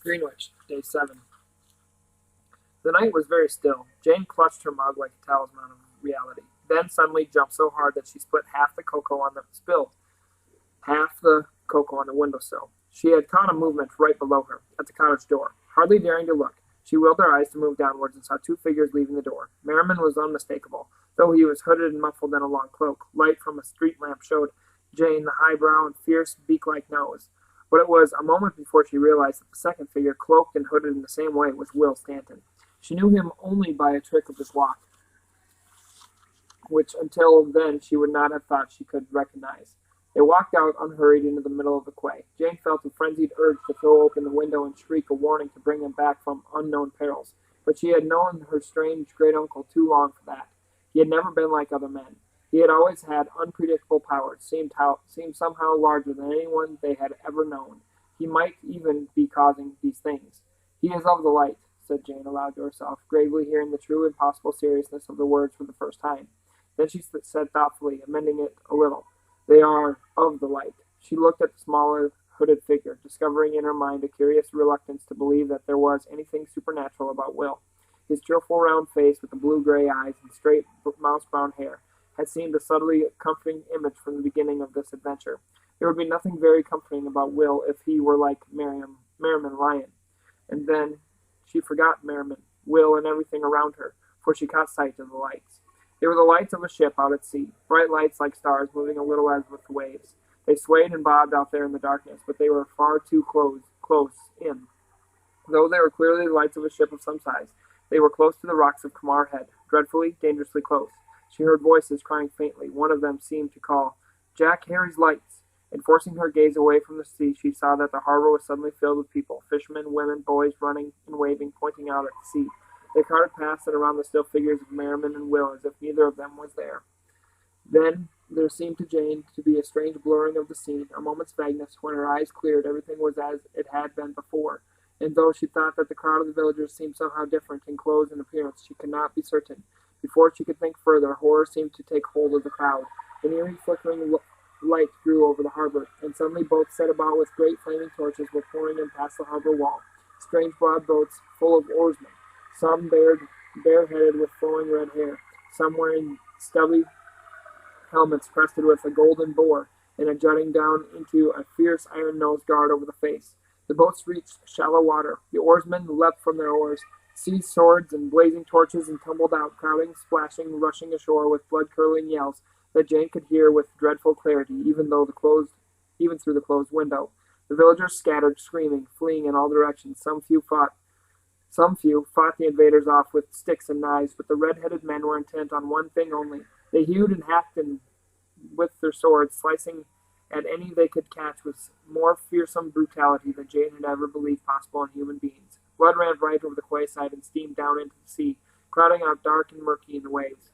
Greenwitch, Day 7. The night was very still. Jane clutched her mug like a talisman of reality, then suddenly jumped so hard that she spilled half the cocoa on the windowsill. She had caught a movement right below her, at the cottage door. Hardly daring to look, she willed her eyes to move downwards and saw two figures leaving the door. Merriman was unmistakable, though he was hooded and muffled in a long cloak. Light from a street lamp showed Jane the high brow and fierce beak-like nose. But it was a moment before she realized that the second figure, cloaked and hooded in the same way, was Will Stanton. She knew him only by a trick of his walk, which until then she would not have thought she could recognize. They walked out unhurried into the middle of the quay. Jane felt a frenzied urge to throw open the window and shriek a warning to bring them back from unknown perils, but she had known her strange great-uncle too long for that. He had never been like other men. He had always had unpredictable powers, seemed somehow larger than anyone they had ever known. He might even be causing these things. "He is of the light," said Jane aloud to herself, gravely hearing the true impossible seriousness of the words for the first time. Then she said thoughtfully, amending it a little, "They are of the light." She looked at the smaller, hooded figure, discovering in her mind a curious reluctance to believe that there was anything supernatural about Will. His cheerful round face with the blue-gray eyes and straight mouse-brown hair had seemed a subtly comforting image from the beginning of this adventure. There would be nothing very comforting about Will if he were like Merriman Lyon. And then she forgot Merriman, Will, and everything around her, for she caught sight of the lights. They were the lights of a ship out at sea, bright lights like stars moving a little as with the waves. They swayed and bobbed out there in the darkness, but they were far too close in. Though they were clearly the lights of a ship of some size, they were close to the rocks of Kamar Head, dreadfully, dangerously close. She heard voices crying faintly. One of them seemed to call, "Jack Harry's lights!" And forcing her gaze away from the sea, she saw that the harbor was suddenly filled with people, fishermen, women, boys, running and waving, pointing out at the sea. They crowded past and around the still figures of Merriman and Will as if neither of them was there. Then there seemed to Jane to be a strange blurring of the scene, a moment's vagueness. When her eyes cleared, everything was as it had been before, and though she thought that the crowd of the villagers seemed somehow different in clothes and appearance, she could not be certain. Before she could think further, horror seemed to take hold of the crowd. An eerie flickering light grew over the harbor, and suddenly boats set about with great flaming torches were pouring in past the harbor wall. Strange broad boats full of oarsmen, some bareheaded with flowing red hair, some wearing stubby helmets crested with a golden boar, and a jutting down into a fierce iron-nosed guard over the face. The boats reached shallow water. The oarsmen leapt from their oars, seized swords and blazing torches, and tumbled out, crowding, splashing, rushing ashore with blood-curdling yells that Jane could hear with dreadful clarity, even through the closed window. The villagers scattered, screaming, fleeing in all directions. Some few fought the invaders off with sticks and knives, but the red-headed men were intent on one thing only. They hewed and hacked with their swords, slicing at any they could catch with more fearsome brutality than Jane had ever believed possible in human beings. Blood ran bright over the quayside and steamed down into the sea, crowding out dark and murky in the waves.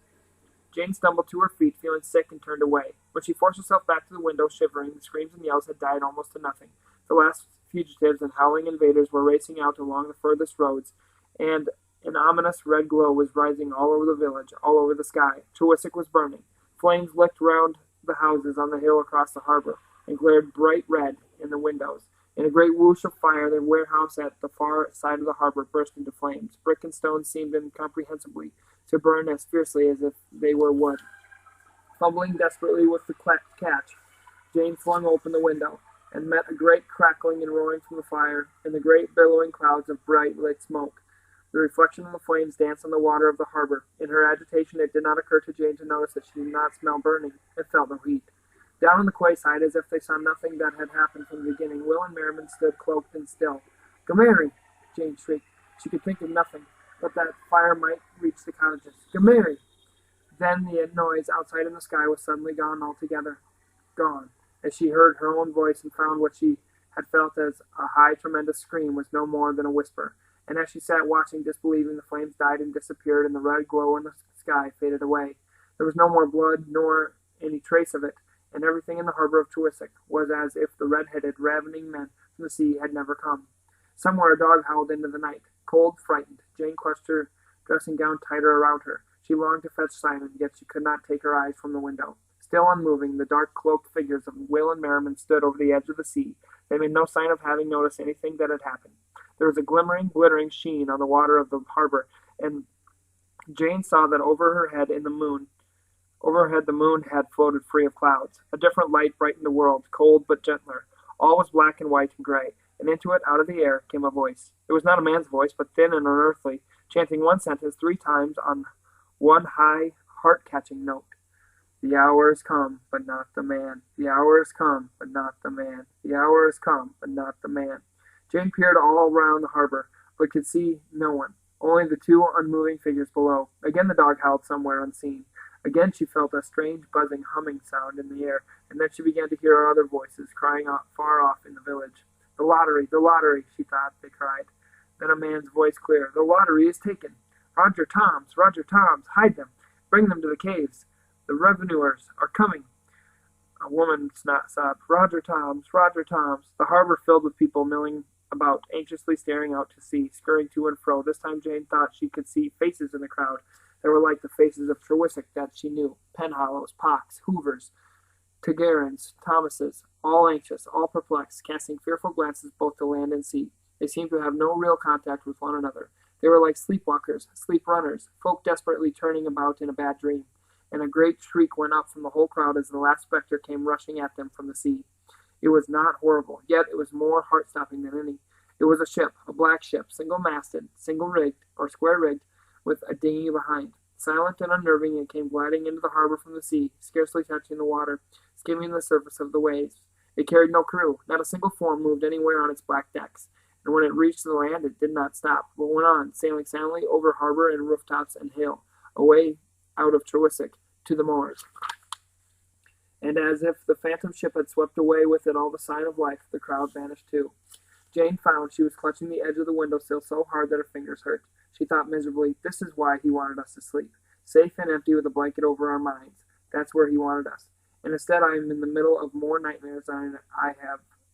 Jane stumbled to her feet, feeling sick, and turned away. When she forced herself back to the window, shivering, the screams and yells had died almost to nothing. The last fugitives and howling invaders were racing out along the furthest roads, and an ominous red glow was rising all over the village, all over the sky. Chewissac was burning. Flames licked round the houses on the hill across the harbor, and glared bright red in the windows. In a great whoosh of fire, the warehouse at the far side of the harbor burst into flames. Brick and stone seemed incomprehensibly to burn as fiercely as if they were wood. Fumbling desperately with the catch, Jane flung open the window, and met a great crackling and roaring from the fire, and the great billowing clouds of bright lit smoke. The reflection of the flames danced on the water of the harbor. In her agitation, it did not occur to Jane to notice that she did not smell burning, and felt no heat. Down on the quayside, as if they saw nothing that had happened from the beginning, Will and Merriman stood cloaked and still. "Gamary!" Jane shrieked. She could think of nothing, but that fire might reach the cottages. "Gamary!" Then the noise outside in the sky was suddenly gone altogether. Gone, as she heard her own voice and found what she had felt as a high, tremendous scream was no more than a whisper. And as she sat watching, disbelieving, the flames died and disappeared, and the red glow in the sky faded away. There was no more blood, nor any trace of it, and everything in the harbor of Chewissac was as if the red-headed, ravening men from the sea had never come. Somewhere a dog howled into the night. Cold, frightened, Jane clutched her dressing gown tighter around her. She longed to fetch Simon, yet she could not take her eyes from the window. Still unmoving, the dark cloaked figures of Will and Merriman stood over the edge of the sea. They made no sign of having noticed anything that had happened. There was a glimmering, glittering sheen on the water of the harbor, and Jane saw that overhead the moon had floated free of clouds. A different light brightened the world, cold but gentler. All was black and white and gray, and into it, out of the air, came a voice. It was not a man's voice, but thin and unearthly, chanting one sentence 3 times on one high, heart-catching note. The hour has come, but not the man. The hour has come, but not the man. The hour has come, but not the man. Jane peered all around the harbor, but could see no one, only the 2 unmoving figures below. Again the dog howled somewhere unseen. Again she felt a strange buzzing, humming sound in the air, and then she began to hear other voices crying out far off in the village. The lottery, she thought, they cried. Then a man's voice clear. The lottery is taken. Roger Toms, hide them. Bring them to the caves. The revenuers are coming. A woman sobbed, Roger Toms. The harbor filled with people milling about, anxiously staring out to sea, scurrying to and fro. This time Jane thought she could see faces in the crowd that were like the faces of Trewhick that she knew. Penhallows, Pocks, Hoovers, Tegarins, Thomases, all anxious, all perplexed, casting fearful glances both to land and sea. They seemed to have no real contact with one another. They were like sleepwalkers, sleep runners, folk desperately turning about in a bad dream. And a great shriek went up from the whole crowd as the last spectre came rushing at them from the sea. It was not horrible, yet it was more heart-stopping than any. It was a ship, a black ship, single-masted, single-rigged, or square-rigged, with a dinghy behind. Silent and unnerving, it came gliding into the harbor from the sea, scarcely touching the water, skimming the surface of the waves. It carried no crew. Not a single form moved anywhere on its black decks. And when it reached the land, it did not stop, but went on, sailing silently over harbor and rooftops and hill, away out of Trewhick to the moors. And as if the phantom ship had swept away with it all the sign of life, the crowd vanished too. Jane found she was clutching the edge of the windowsill so hard that her fingers hurt. She thought miserably, this is why he wanted us to sleep. Safe and empty with a blanket over our minds. That's where he wanted us. And instead I am in the middle of more nightmares than I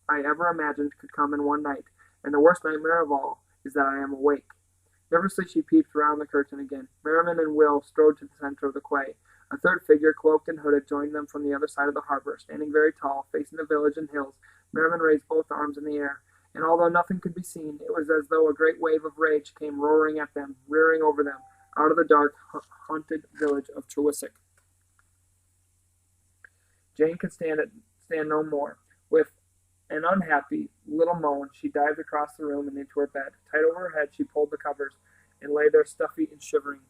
ever imagined could come in one night. And the worst nightmare of all is that I am awake. Nervously she peeped round the curtain again. Merriman and Will strode to the center of the quay. A third figure, cloaked and hooded, joined them from the other side of the harbor. Standing very tall, facing the village and hills, Merriman raised both arms in the air. And although nothing could be seen, it was as though a great wave of rage came roaring at them, rearing over them, out of the dark, haunted village of Trewhick. Jane could stand no more. With an unhappy little moan, she dived across the room and into her bed. Tight over her head, she pulled the covers and lay there stuffy and shivering.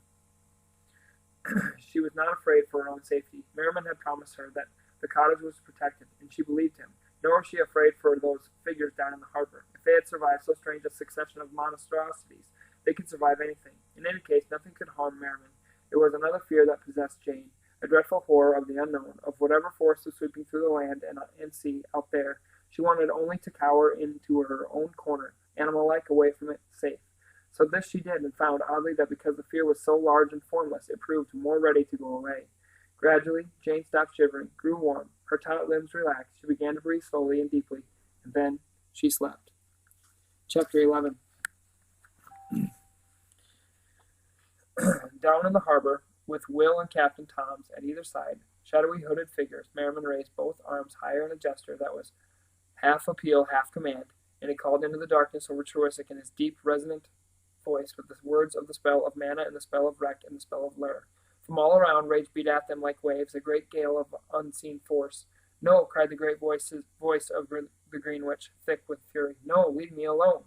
She was not afraid for her own safety. Merriman had promised her that the cottage was protected, and she believed him. Nor was she afraid for those figures down in the harbor. If they had survived so strange a succession of monstrosities, they could survive anything. In any case, nothing could harm Merriman. It was another fear that possessed Jane, a dreadful horror of the unknown, of whatever force was sweeping through the land and sea out there. She wanted only to cower into her own corner, animal-like, away from it, safe. So this she did, and found, oddly, that because the fear was so large and formless, it proved more ready to go away. Gradually, Jane stopped shivering, grew warm, her taut limbs relaxed, she began to breathe slowly and deeply, and then she slept. Chapter 11. Down in the harbor, with Will and Captain Toms at either side, shadowy hooded figures, Merriman raised both arms higher in a gesture that was half appeal, half command, and he called into the darkness over Trewhick in his deep, resonant voice with the words of the spell of mana and the spell of wreck and the spell of lure. From all around, rage beat at them like waves, a great gale of unseen force. No, cried the great voice of the Greenwitch, thick with fury. No, leave me alone.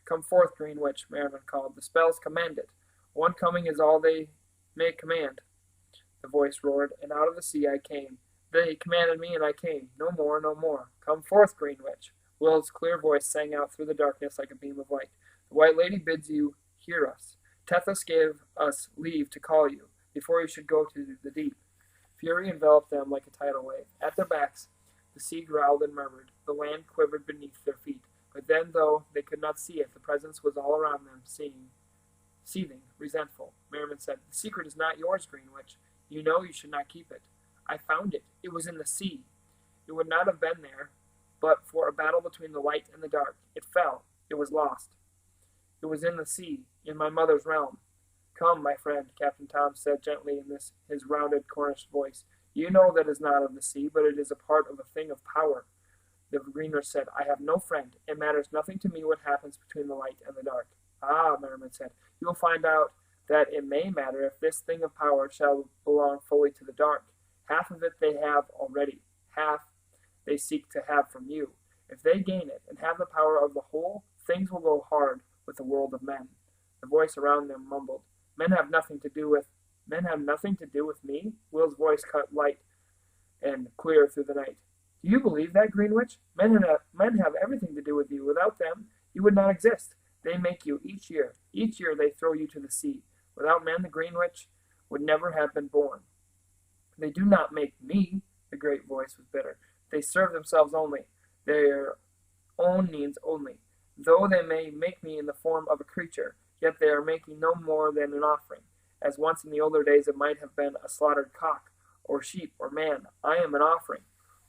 Come forth, Greenwitch, Merriman called. The spells command it. One coming is all they may command. The voice roared, and out of the sea I came. They commanded me, and I came. No more, no more. Come forth, Greenwitch. Will's clear voice sang out through the darkness like a beam of light. The White Lady bids you hear us. Tethys gave us leave to call you, before you should go to the deep. Fury enveloped them like a tidal wave. At their backs, the sea growled and murmured. The land quivered beneath their feet. But then, though they could not see it, the presence was all around them, seething, resentful. Merriman said, The secret is not yours, Greenwitch. You know you should not keep it. I found it. It was in the sea. It would not have been there, but for a battle between the light and the dark. It fell. It was lost. It was in the sea, in my mother's realm. Come, my friend, Captain Tom said gently in his rounded Cornish voice. You know that is not of the sea, but it is a part of a thing of power. The Greenwich said, I have no friend. It matters nothing to me what happens between the light and the dark. Ah, Merriman said, you will find out that it may matter if this thing of power shall belong fully to the dark. Half of it they have already, half they seek to have from you. If they gain it and have the power of the whole, things will go hard with the world of men. The voice around them mumbled, Men have nothing to do with me? Will's voice cut light and clear through the night. Do you believe that, Greenwich? Men have everything to do with you. Without them, you would not exist. They make you each year. Each year they throw you to the sea. Without men, the Greenwich would never have been born. They do not make me, the great voice was bitter. They serve themselves only, their own needs only. Though they may make me in the form of a creature, yet they are making no more than an offering, as once in the older days it might have been a slaughtered cock, or sheep, or man. I am an offering.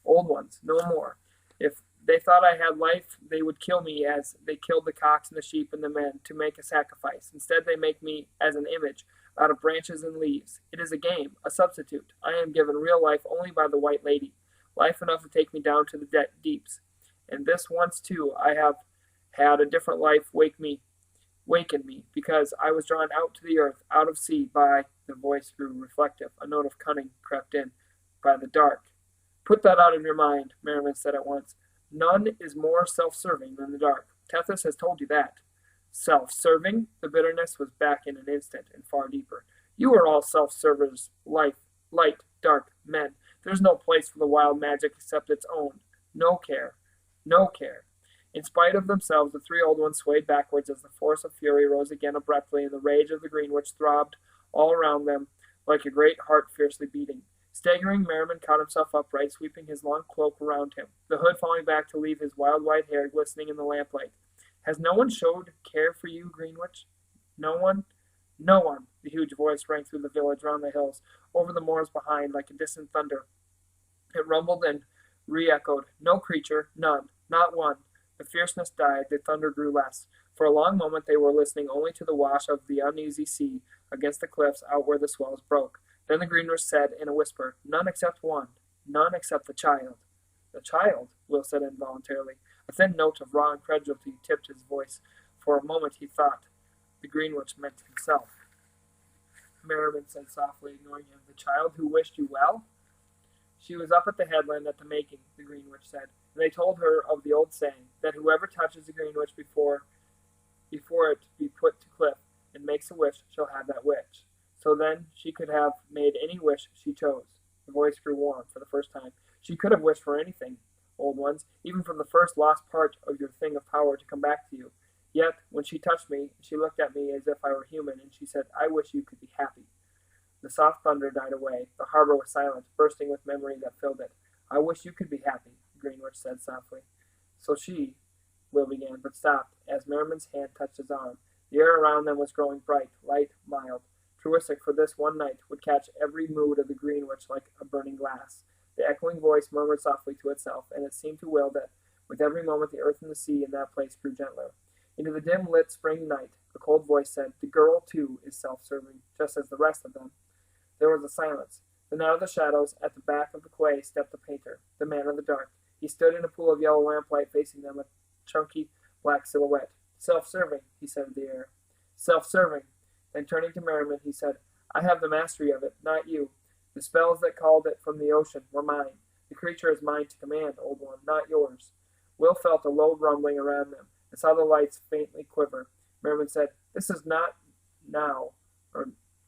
Old ones, no more. If they thought I had life, they would kill me as they killed the cocks and the sheep and the men to make a sacrifice. Instead, they make me as an image out of branches and leaves. It is a game, a substitute. I am given real life only by the White Lady, life enough to take me down to the deeps. And this once, too, I have had a different life waken me, because I was drawn out to the earth, out of sea, by, the voice grew reflective, a note of cunning crept in, by the dark. Put that out of your mind, Merriman said at once. None is more self-serving than the dark. Tethys has told you that. Self-serving? The bitterness was back in an instant and far deeper. You are all self-servers, light, dark men. There's no place for the wild magic except its own. No care. No care. In spite of themselves, the three old ones swayed backwards as the force of fury rose again abruptly, and the rage of the Greenwich throbbed all around them like a great heart fiercely beating. Staggering, Merriman caught himself upright, sweeping his long cloak around him, the hood falling back to leave his wild white hair glistening in the lamplight. Has no one showed care for you, Greenwich? No one? No one. The huge voice rang through the village, round the hills, over the moors behind, like a distant thunder. It rumbled and re-echoed. No creature, none, not one. The fierceness died, the thunder grew less. For a long moment they were listening only to the wash of the uneasy sea against the cliffs out where the swells broke. Then the Greenwich said in a whisper, None except one. None except the child. The child? Will said involuntarily. A thin note of raw incredulity tipped his voice. For a moment he thought the Greenwich meant himself. Merriman said softly, ignoring him. The child who wished you well? She was up at the headland at the making, the Greenwich said, and they told her of the old saying, that whoever touches the Greenwich before it be put to cliff and makes a wish shall have that wish. So then she could have made any wish she chose. The voice grew warm for the first time. She could have wished for anything, old ones, even from the first lost part of your thing of power to come back to you. Yet, when she touched me, she looked at me as if I were human, and she said, I wish you could be happy. The soft thunder died away. The harbor was silent, bursting with memory that filled it. I wish you could be happy, Greenwich said softly. So Will began, but stopped as Merriman's hand touched his arm. The air around them was growing bright, light, mild. Truistic for this one night would catch every mood of the Greenwich like a burning glass. The echoing voice murmured softly to itself, and it seemed to Will that with every moment the earth and the sea in that place grew gentler. Into the dim-lit spring night, the cold voice said, The girl, too, is self-serving, just as the rest of them. There was a silence. Then out of the shadows, at the back of the quay, stepped the painter, the man of the dark. He stood in a pool of yellow lamplight facing them, a chunky black silhouette. Self-serving, he said to the air. Self-serving. Then turning to Merriman, he said, I have the mastery of it, not you. The spells that called it from the ocean were mine. The creature is mine to command, old one, not yours. Will felt a low rumbling around them, and saw the lights faintly quiver. Merriman said, This is not now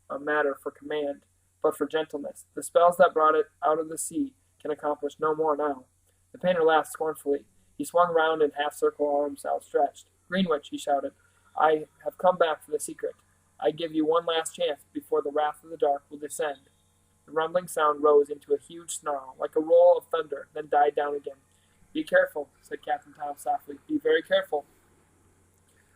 a matter for command, but for gentleness. The spells that brought it out of the sea can accomplish no more now. The painter laughed scornfully. He swung round in half-circle arms outstretched. Greenwich, he shouted, I have come back for the secret. I give you one last chance before the wrath of the dark will descend. The rumbling sound rose into a huge snarl, like a roll of thunder, then died down again. Be careful, said Captain Tom softly. Be very careful.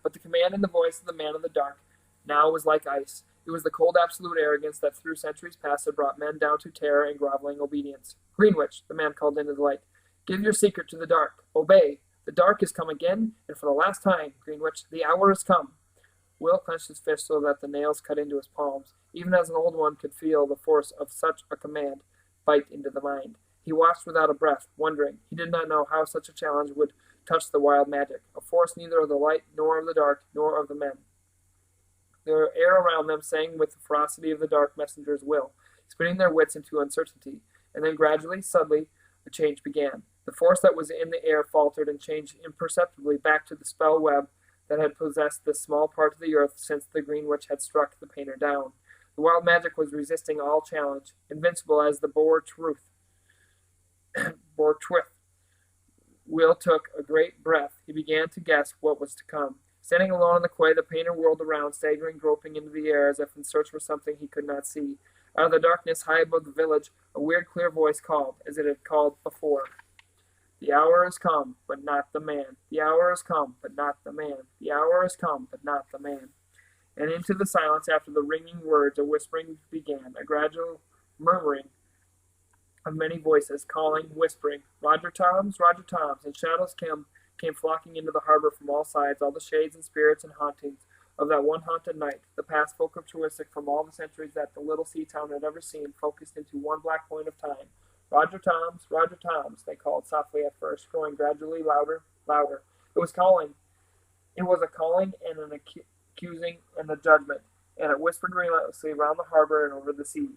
But the command in the voice of the man of the dark now was like ice. It was the cold absolute arrogance that through centuries past had brought men down to terror and groveling obedience. Greenwich, the man called into the light, give your secret to the dark. Obey. The dark has come again, and for the last time, Greenwich, the hour has come. Will clenched his fist so that the nails cut into his palms. Even as an old one could feel the force of such a command, bite into the mind. He watched without a breath, wondering. He did not know how such a challenge would touch the wild magic, a force neither of the light nor of the dark nor of the men. The air around them sang with the ferocity of the dark messenger's will, spinning their wits into uncertainty, and then gradually, suddenly, a change began. The force that was in the air faltered and changed imperceptibly back to the spell web that had possessed this small part of the earth since the Greenwitch had struck the painter down. The wild magic was resisting all challenge, invincible as the boar twith. Will took a great breath. He began to guess what was to come. Standing alone on the quay, the painter whirled around, staggering, groping into the air as if in search for something he could not see. Out of the darkness high above the village, a weird, clear voice called, as it had called before. The hour has come, but not the man. The hour has come, but not the man. The hour has come, but not the man. And into the silence, after the ringing words, a whispering began, a gradual murmuring of many voices, calling, whispering, Roger Toms, and shadows came flocking into the harbor from all sides, all the shades and spirits and hauntings of that one haunted night. The past folk of Chewisik from all the centuries that the little sea town had ever seen, focused into one black point of time. Roger Toms, they called softly at first, growing gradually louder. It was a calling and an accusing and a judgment, and it whispered relentlessly around the harbor and over the sea.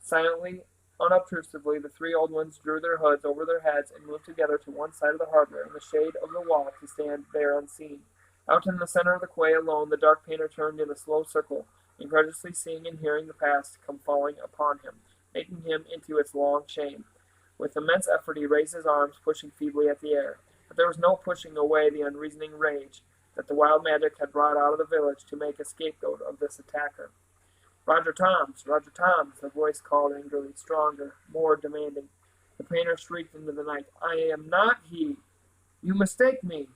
Silently, unobtrusively, the three old ones drew their hoods over their heads and moved together to one side of the harbor, in the shade of the wall, to stand there unseen. Out in the center of the quay alone, the dark painter turned in a slow circle, incredulously seeing and hearing the past come falling upon him, making him into its long shame. With immense effort he raised his arms, pushing feebly at the air. But there was no pushing away the unreasoning rage that the wild magic had brought out of the village to make a scapegoat of this attacker. Roger Toms, the voice called angrily, stronger, more demanding. The painter shrieked into the night, I am not he. You mistake me.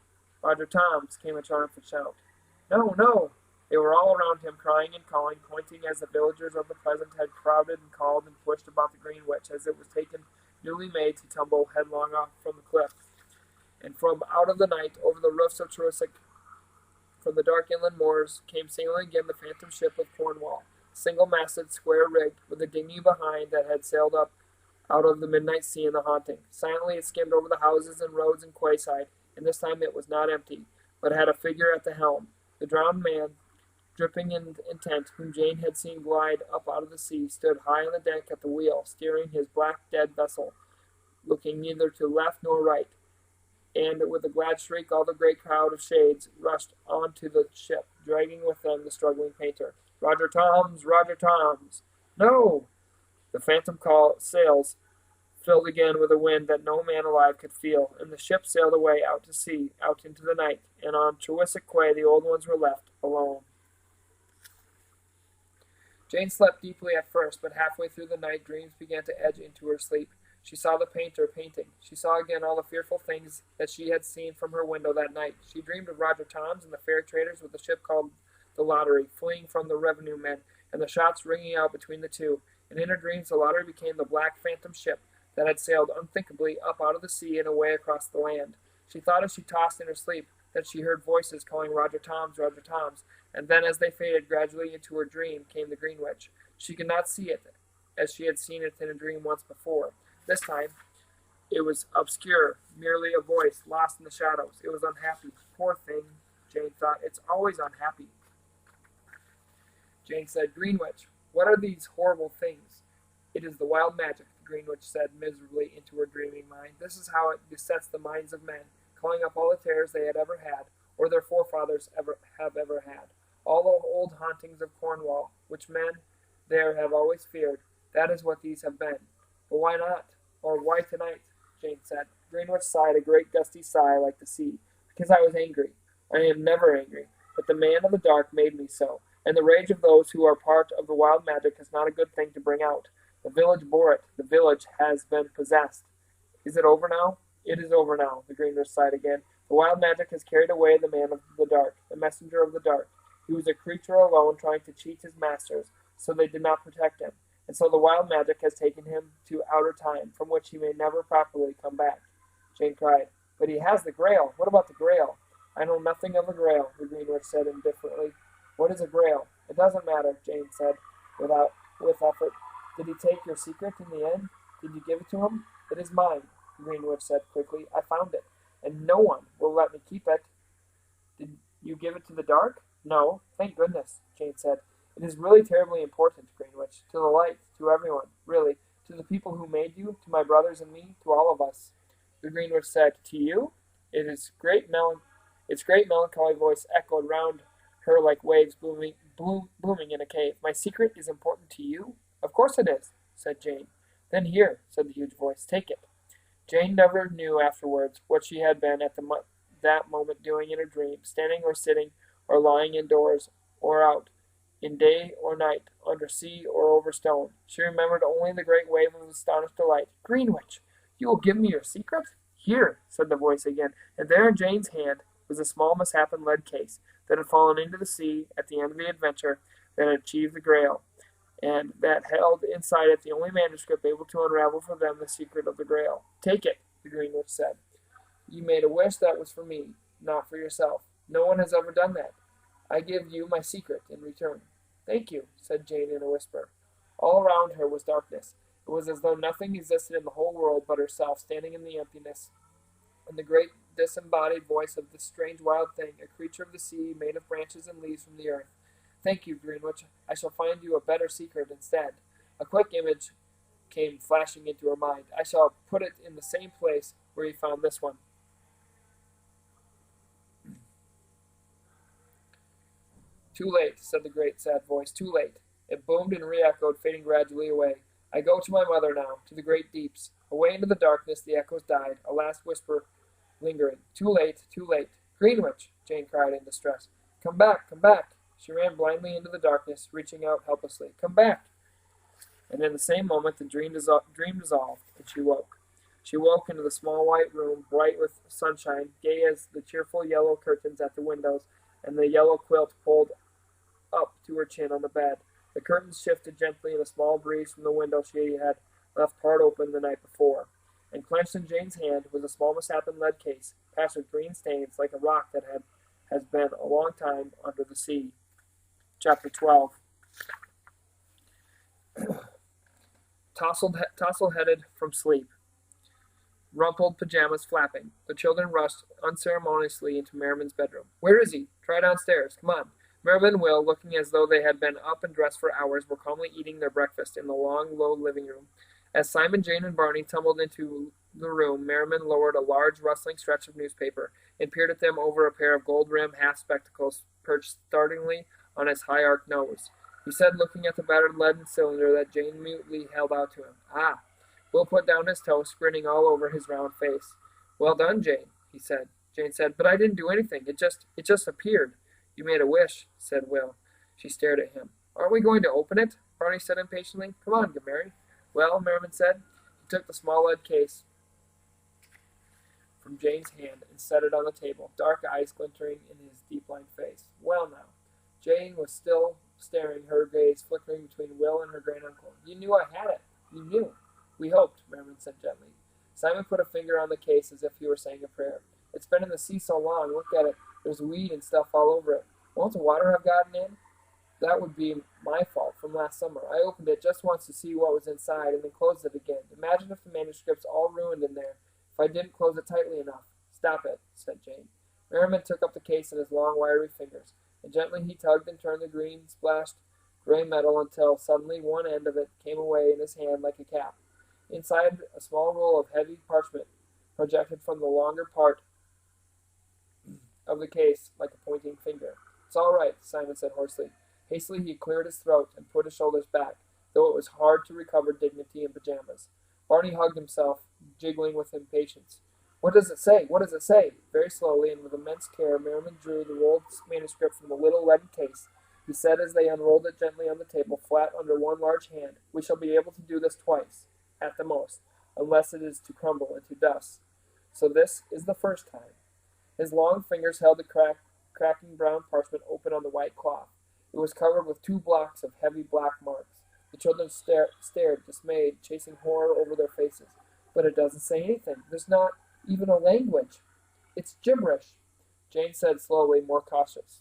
Roger Toms, came a triumphant shout. No, no. They were all around him, crying and calling, pointing as the villagers of the present had crowded and called and pushed about the Greenwitch as it was taken, newly made, to tumble headlong off from the cliff. And from out of the night, over the roofs of Chewisik, from the dark inland moors, came sailing again the phantom ship of Cornwall, single-masted, square-rigged, with a dinghy behind that had sailed up out of the midnight sea in the haunting. Silently it skimmed over the houses and roads and quayside, and this time it was not empty, but had a figure at the helm. The drowned man, dripping and intent, whom Jane had seen glide up out of the sea, stood high on the deck at the wheel, steering his black dead vessel, looking neither to left nor right. And with a glad shriek all the great crowd of shades rushed on to the ship, dragging with them the struggling painter. Roger Toms! No! The phantom sails filled again with a wind that no man alive could feel, and the ship sailed away out to sea, out into the night, and on Chewisik Quay the old ones were left alone. Jane slept deeply at first, but halfway through the night dreams began to edge into her sleep. She saw the painter painting. She saw again all the fearful things that she had seen from her window that night. She dreamed of Roger Toms and the fair traders with the ship called the Lottery, fleeing from the revenue men, and the shots ringing out between the two. And in her dreams the Lottery became the black phantom ship that had sailed unthinkably up out of the sea and away across the land. She thought as she tossed in her sleep that she heard voices calling Roger Toms, and then as they faded gradually into her dream came the Greenwitch. She could not see it as she had seen it in a dream once before. This time it was obscure, merely a voice lost in the shadows. It was unhappy. Poor thing, Jane thought. It's always unhappy. Jane said, Greenwitch, what are these horrible things? It is the wild magic, the Greenwitch said miserably into her dreaming mind. This is how it besets the minds of men, calling up all the terrors they had ever had, or their forefathers have ever had. All the old hauntings of Cornwall, which men there have always feared, that is what these have been. But why not? Or why tonight? Jane said. Greenwich sighed a great gusty sigh like the sea. Because I was angry. I am never angry. But the man of the dark made me so. And the rage of those who are part of the wild magic is not a good thing to bring out. The village bore it. The village has been possessed. Is it over now? It is over now, the Greenwich sighed again. The wild magic has carried away the man of the dark, the messenger of the dark. He was a creature alone trying to cheat his masters, so they did not protect him. And so the wild magic has taken him to outer time, from which he may never properly come back. Jane cried, But he has the Grail. What about the Grail? I know nothing of a Grail, the Greenwich said indifferently. What is a Grail? It doesn't matter, Jane said, with effort. Did he take your secret in the end? Did you give it to him? It is mine, Greenwitch said quickly. I found it, and no one will let me keep it. Did you give it to the dark? No, thank goodness, Jane said. It is really terribly important, Greenwich, to the light, to everyone, really, to the people who made you, to my brothers and me, to all of us. The Greenwich said, to you? Its great melancholy voice echoed round her like waves booming in a cave. My secret is important to you? Of course it is, said Jane. Then here, said the huge voice, take it. Jane never knew afterwards what she had been at that moment doing in her dream, standing or sitting or lying indoors or out, in day or night, under sea or over stone. She remembered only the great wave of astonished delight. Greenwich, you will give me your secret? Here, said the voice again, and there in Jane's hand was a small misshapen lead case that had fallen into the sea at the end of the adventure that had achieved the Grail, and that held inside it the only manuscript able to unravel for them the secret of the Grail. Take it, the Greenwich said. You made a wish that was for me, not for yourself. No one has ever done that. I give you my secret in return. Thank you, said Jane in a whisper. All around her was darkness. It was as though nothing existed in the whole world but herself, standing in the emptiness, and the great disembodied voice of this strange wild thing, a creature of the sea, made of branches and leaves from the earth. Thank you, Greenwich. I shall find you a better secret instead. A quick image came flashing into her mind. I shall put it in the same place where you found this one. Too late, said the great sad voice. Too late. It boomed and re-echoed, fading gradually away. I go to my mother now, to the great deeps. Away into the darkness the echoes died, a last whisper lingering. Too late, too late. Greenwich, Jane cried in distress. Come back, come back. She ran blindly into the darkness, reaching out helplessly. Come back. And in the same moment the dream dissolved, and she woke. She woke into the small white room, bright with sunshine, gay as the cheerful yellow curtains at the windows, and the yellow quilt pulled up to her chin on the bed. The curtains shifted gently in a small breeze from the window she had left part open the night before, and clenched in Jane's hand was a small misshapen lead case, patched with green stains like a rock that has been a long time under the sea. Chapter 12. Tousle-headed from sleep, rumpled pajamas flapping, the children rushed unceremoniously into Merriman's bedroom. Where is he? Try downstairs. Come on. Merriman and Will, looking as though they had been up and dressed for hours, were calmly eating their breakfast in the long, low living room. As Simon, Jane, and Barney tumbled into the room, Merriman lowered a large, rustling stretch of newspaper and peered at them over a pair of gold-rimmed half-spectacles perched startlingly on his high-arched nose. He said, looking at the battered leaden cylinder that Jane mutely held out to him. Ah! Will put down his toast, grinning all over his round face. Well done, Jane, he said. Jane said, but I didn't do anything. It just appeared. You made a wish, said Will. She stared at him. Aren't we going to open it? Barney said impatiently. Come on, Mary. Well, Merriman said. He took the small lead case from Jane's hand and set it on the table, dark eyes glinting in his deep-lined face. Well, now. Jane was still staring, her gaze flickering between Will and her great-uncle. You knew I had it. You knew. We hoped, Merriman said gently. Simon put a finger on the case as if he were saying a prayer. It's been in the sea so long. Look at it. There's weed and stuff all over it. Won't the water have gotten in? That would be my fault from last summer. I opened it just once to see what was inside and then closed it again. Imagine if the manuscript's all ruined in there, if I didn't close it tightly enough. Stop it, said Jane. Merriman took up the case in his long, wiry fingers, and gently he tugged and turned the green-splashed gray metal until suddenly one end of it came away in his hand like a cap. Inside, a small roll of heavy parchment projected from the longer part of the case like a pointing finger. It's all right, Simon said hoarsely. Hastily he cleared his throat and put his shoulders back, though it was hard to recover dignity in pajamas. Barney hugged himself, jiggling with impatience. What does it say? What does it say? Very slowly and with immense care, Merriman drew the rolled manuscript from the little leaden case. He said as they unrolled it gently on the table, flat under one large hand, We shall be able to do this twice, at the most, unless it is to crumble into dust. So this is the first time. His long fingers held the cracking brown parchment open on the white cloth. It was covered with 2 blocks of heavy black marks. The children stared, dismayed, chasing horror over their faces. But it doesn't say anything. There's not even a language. It's gibberish. Jane said slowly, more cautious.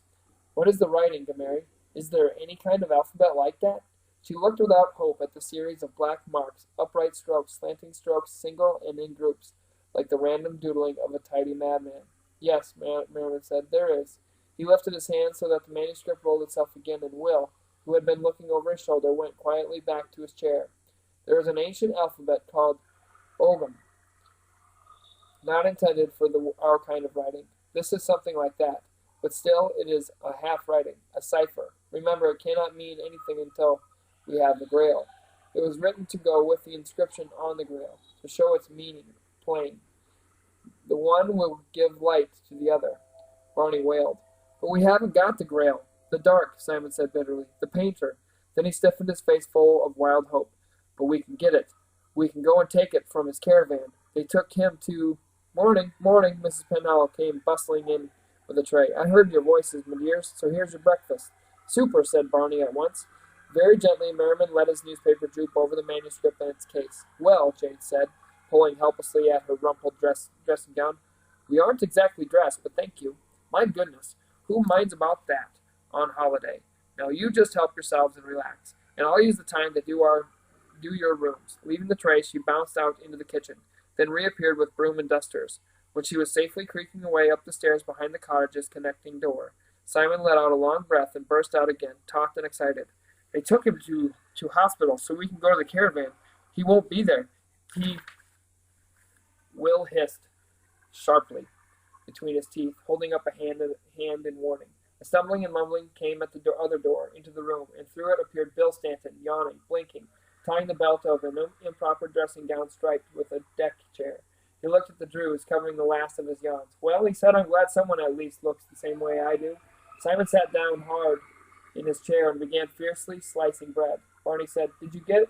What is the writing, Mary? Is there any kind of alphabet like that? She looked without hope at the series of black marks, upright strokes, slanting strokes, single and in groups, like the random doodling of a tidy madman. Yes, Merriman said, there is. He lifted his hand so that the manuscript rolled itself again, and Will, who had been looking over his shoulder, went quietly back to his chair. There is an ancient alphabet called Ogham, not intended for our kind of writing. This is something like that, but still it is a half-writing, a cipher. Remember, it cannot mean anything until we have the Grail. It was written to go with the inscription on the Grail, to show its meaning plain. The one will give light to the other, Barney wailed. But we haven't got the Grail. The dark, Simon said bitterly. The painter. Then he stiffened his face full of wild hope. But we can get it. We can go and take it from his caravan. They took him to... Morning, morning, Mrs. Penhallow came bustling in with a tray. I heard your voices, my dears, so here's your breakfast. Super, said Barney at once. Very gently, Merriman let his newspaper droop over the manuscript in its case. Well, Jane said, pulling helplessly at her rumpled dressing gown. We aren't exactly dressed, but thank you. My goodness, who minds about that on holiday? Now you just help yourselves and relax, and I'll use the time to do your rooms. Leaving the tray, she bounced out into the kitchen, then reappeared with broom and dusters. When she was safely creaking away up the stairs behind the cottage's connecting door, Simon let out a long breath and burst out again, taut and excited. They took him to hospital so we can go to the caravan. He won't be there. Will hissed sharply between his teeth, holding up a hand in warning. A stumbling and mumbling came at the other door into the room, and through it appeared Bill Stanton, yawning, blinking, tying the belt of an improper dressing gown striped with a deck chair. He looked at the Drews, covering the last of his yawns. Well, he said, I'm glad someone at least looks the same way I do. Simon sat down hard in his chair and began fiercely slicing bread. Barney said, Did you get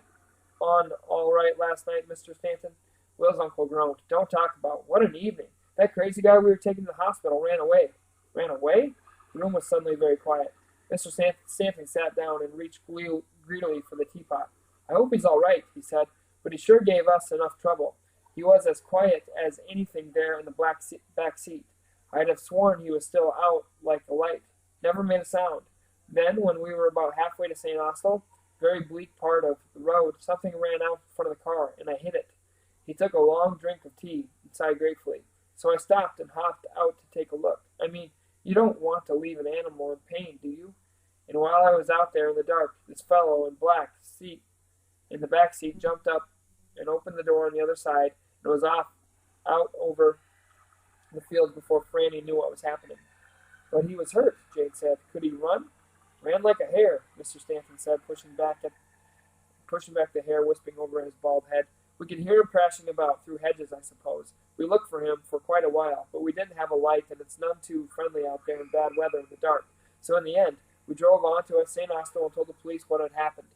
on all right last night, Mr. Stanton? Will's uncle groaned. Don't talk about it. What an evening. That crazy guy we were taking to the hospital ran away. Ran away? The room was suddenly very quiet. Mr. Stanton sat down and reached greedily for the teapot. I hope he's all right, he said, but he sure gave us enough trouble. He was as quiet as anything there in the back seat. I'd have sworn he was still out like a light. Never made a sound. Then, when we were about halfway to St. Austell, very bleak part of the road, something ran out in front of the car, and I hit it. He took a long drink of tea and sighed gratefully. So I stopped and hopped out to take a look. I mean, you don't want to leave an animal in pain, do you? And while I was out there in the dark, this fellow in the back seat jumped up and opened the door on the other side and was out over the fields before Franny knew what was happening. But he was hurt, Jane said. Could he run? Ran like a hare, Mr. Stanton said, pushing back the hair wisping over his bald head. We could hear him crashing about through hedges, I suppose. We looked for him for quite a while, but we didn't have a light, and it's none too friendly out there in bad weather in the dark. So in the end, we drove on to St. Austell and told the police what had happened.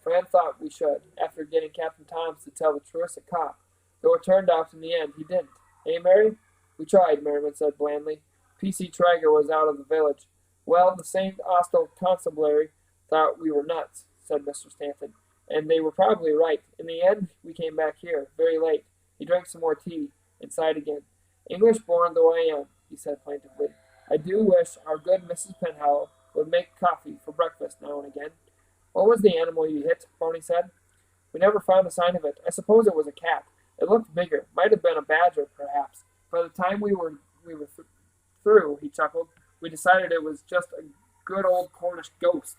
Fran thought we should, after getting Captain Toms to tell the truest cop, though it turned out in the end he didn't. Eh, Mary? We tried, Merriman said blandly. P.C. Traeger was out of the village. Well, the St. Austell constabulary thought we were nuts, said Mr. Stanton, and they were probably right. In the end, we came back here, very late. He drank some more tea and sighed again. English-born though I am, he said plaintively, I do wish our good Mrs. Penhallow would make coffee for breakfast now and again. What was the animal you hit? Barney said. We never found a sign of it. I suppose it was a cat. It looked bigger. Might have been a badger, perhaps. By the time we were through, he chuckled, we decided it was just a good old Cornish ghost.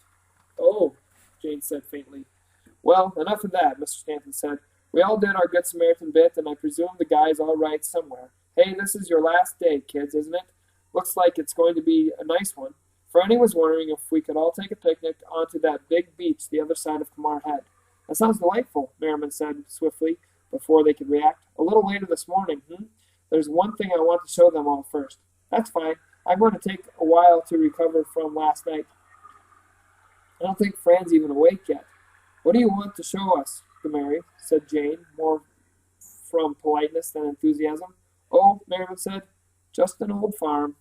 Oh, Jane said faintly. Well, enough of that, Mr. Stanton said. We all did our good Samaritan bit, and I presume the guy's all right somewhere. Hey, this is your last day, kids, isn't it? Looks like it's going to be a nice one. Franny was wondering if we could all take a picnic onto that big beach the other side of Kamar Head. That sounds delightful, Merriman said swiftly, before they could react. A little later this morning, There's one thing I want to show them all first. That's fine. I'm going to take a while to recover from last night. I don't think Fran's even awake yet. What do you want to show us, Mary? Said Jane, more from politeness than enthusiasm. Oh, Merriman said, just an old farm.